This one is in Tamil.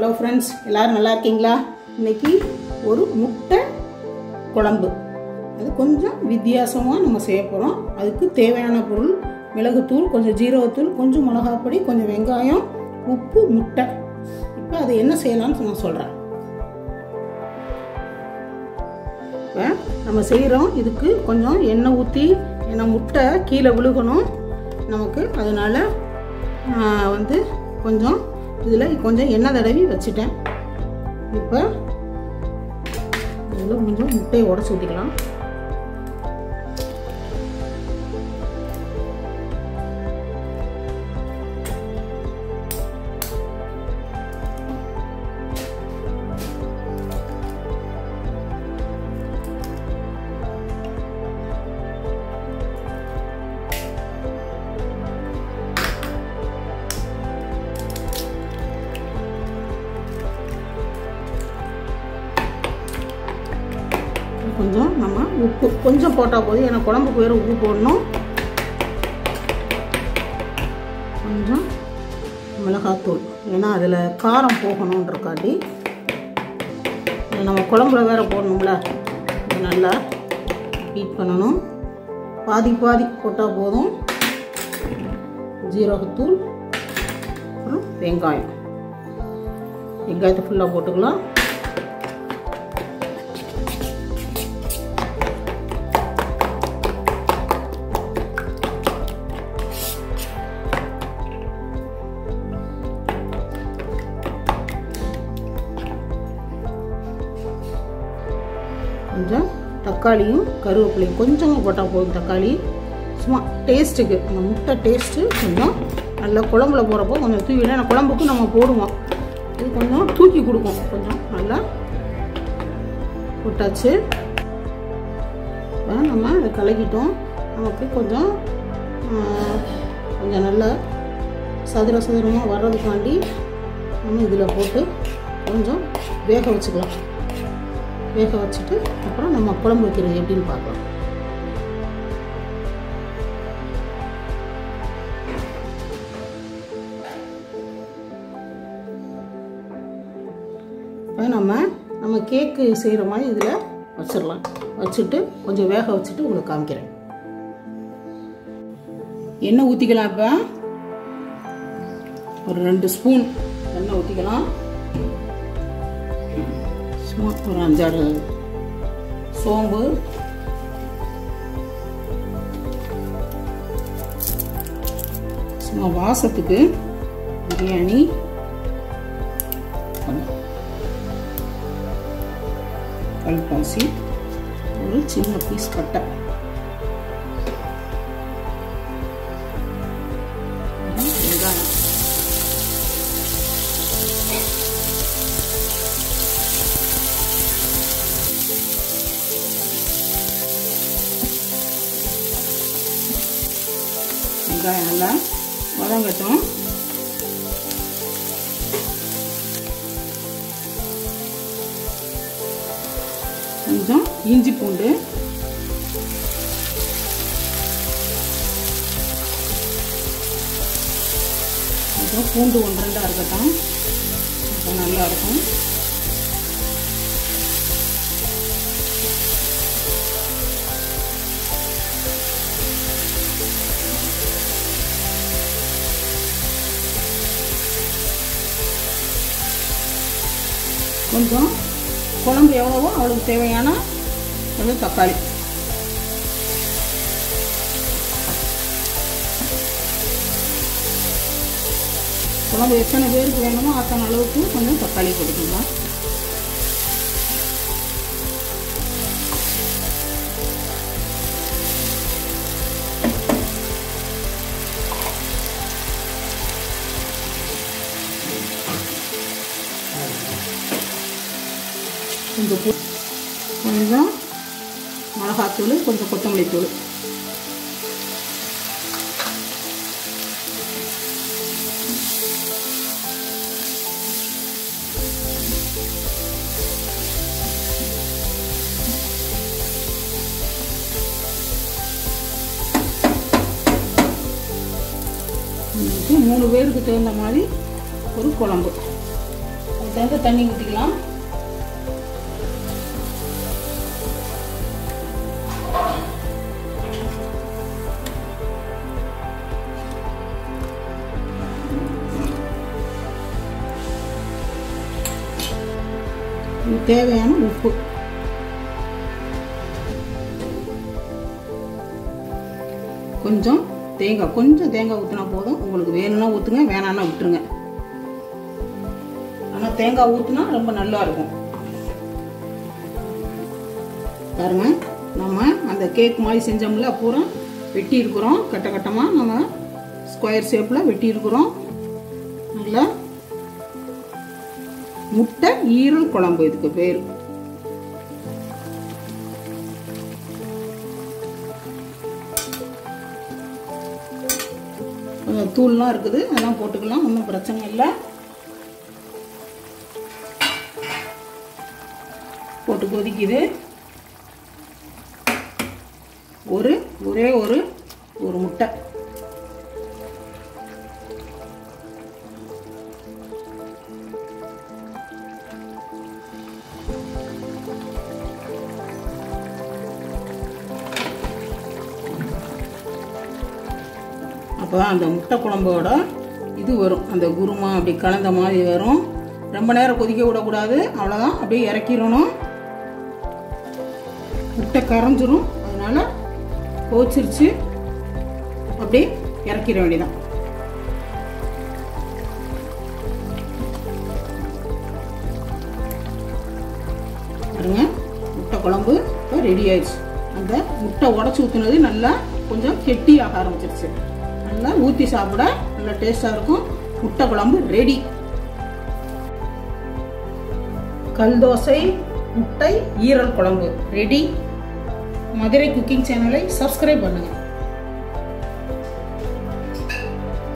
ஹலோ ஃப்ரெண்ட்ஸ், எல்லோரும் நல்லா இருக்கீங்களா? இன்றைக்கி ஒரு முட்டை குழம்பு, அது கொஞ்சம் வித்தியாசமாக நம்ம செய்ய போகிறோம். அதுக்கு தேவையான பொருள் மிளகுத்தூள், கொஞ்சம் ஜீரகத்தூள், கொஞ்சம் மிளகாப்பொடி, கொஞ்சம் வெங்காயம், உப்பு, முட்டை. இப்போ அது என்ன செய்யலாம்னு நான் சொல்கிறேன். இப்போ நம்ம செய்கிறோம், இதுக்கு கொஞ்சம் எண்ணெய் ஊற்றி, ஏன்னா முட்டை கீழே விழுகணும் நமக்கு, அதனால் கொஞ்சம் இதில் கொஞ்சம் எண்ணெய் தடவி வச்சுட்டேன். இப்போ இதில் கொஞ்சம் முட்டையை உடச்சி ஊற்றிக்கலாம். கொஞ்சம் நம்ம உப்பு கொஞ்சம் போட்டால் போதும், ஏன்னா குழம்புக்கு வேறு உப்பு போடணும். கொஞ்சம் மிளகாத்தூள், ஏன்னா அதில் காரம் போகணுன்றக்காண்டி. நம்ம குழம்புல வேறு போடணும்ல, இது நல்லா ஹீட் பண்ணணும். பாதி பாதி போட்டால் போதும். ஜீரகத்தூள், அப்புறம் வெங்காயத்தை ஃபுல்லாக போட்டுக்கலாம். கொஞ்சம் தக்காளியும் கருவேப்பிலையும் கொஞ்சமாக போட்டால் போதும். தக்காளி சும்மா டேஸ்ட்டுக்கு, அந்த முட்டை டேஸ்ட்டு கொஞ்சம் நல்லா குழம்புல போகிறப்போ கொஞ்சம் தூவினா, குழம்புக்கு நம்ம போடுவோம், இது கொஞ்சம் தூக்கி கொடுக்கும். கொஞ்சம் நல்லா போட்டாச்சு. நம்ம அதை கலக்கிட்டோம். நமக்கு கொஞ்சம் நல்லா சதுரமாக வர்றதுக்காண்டி நம்ம இதில் போட்டு கொஞ்சம் வேக வச்சுக்கலாம். வேக வச்சுட்டு அப்புறம் நம்ம குழம்பு வைக்கிறது எப்படின்னு பார்க்கலாம். இப்போ நம்ம கேக்கு செய்கிற மாதிரி இதில் வச்சிடலாம். வச்சுட்டு கொஞ்சம் வேக வச்சுட்டு உங்களுக்கு காமிக்கிறேன். எண்ணெய் ஊற்றிக்கலாம். இப்போ ஒரு 2 ஸ்பூன் எண்ணெய் ஊற்றிக்கலாம். சும்மா ஒரு 5-6 சோம்பு, சும்மா வாசத்துக்கு பிரியாணி, கல்பாசி, ஒரு சின்ன பீஸ் பட்டை, வெங்காயம், வெங்காயம் நல்லா வதங்கட்டும். கொஞ்சம் இஞ்சி பூண்டு, கொஞ்சம் பூண்டு 1-2 இருக்கட்டும், அப்போ நல்லா இருக்கும். கொஞ்சம் குழம்பு எவ்வளவோ அவளுக்கு தேவையான கொஞ்சம் தக்காளி, குழம்பு எத்தனை பேருக்கு வேணுமோ அத்தனை அளவுக்கு கொஞ்சம் தக்காளி கொடுக்கலாம். கொஞ்சம் மிளகாத்தூள், கொஞ்சம் கொத்தமல்லி தூள், இன்னைக்கு 3 பேருக்கு தகுந்த மாதிரி ஒரு குழம்பு. தகுந்த தண்ணி ஊற்றிக்கலாம். தேவையான உப்பு, கொஞ்சம் தேங்காய் ஊற்றினா போதும். உங்களுக்கு வேணும்னா ஊற்றுங்க, வேணான்னா விட்டுருங்க. ஆனால் தேங்காய் ஊற்றினா ரொம்ப நல்லா இருக்கும். பாருங்க, நம்ம அந்த கேக் மாதிரி செஞ்சோம்ல பூரா வெட்டி இருக்கிறோம். கட்ட கட்டமாக நம்ம ஸ்கொயர் ஷேப்பில் வெட்டி இருக்கிறோம். நல்லா முட்டை ஈரல் குழம்பு இதுக்கு பேர். தூள்லாம் இருக்குது, அதெல்லாம் போட்டுக்கலாம், ஒன்றும் பிரச்சனை இல்லை. போட்டு கொதிக்குது. ஒரே ஒரு முட்டை. அப்போ அந்த முட்டை குழம்போட இது வரும், அந்த குருமா அப்படி கலந்த மாதிரி வரும். ரொம்ப நேரம் கொதிக்க விடக்கூடாது, அவ்வளோதான். அப்படியே இறக்கிடணும். முட்டை கரைஞ்சிரும், அதனால கொதிச்சிருச்சு, அப்படியே இறக்கிட வேண்டியதான். பாருங்க, முட்டை குழம்பு இப்போ ரெடி ஆயிடுச்சு. அந்த முட்டை உடச்சி ஊற்றுனது நல்லா கொஞ்சம் கெட்டியாக ஆரம்பிச்சிருச்சு. நல்லா ஊற்றி சாப்பிட நல்லா டேஸ்டாக இருக்கும். முட்டை குழம்பு ரெடி. கல் தோசை முட்டை ஈரல் குழம்பு ரெடி. மதுரை குக்கிங் சேனலை சப்ஸ்கிரைப் பண்ணுங்க.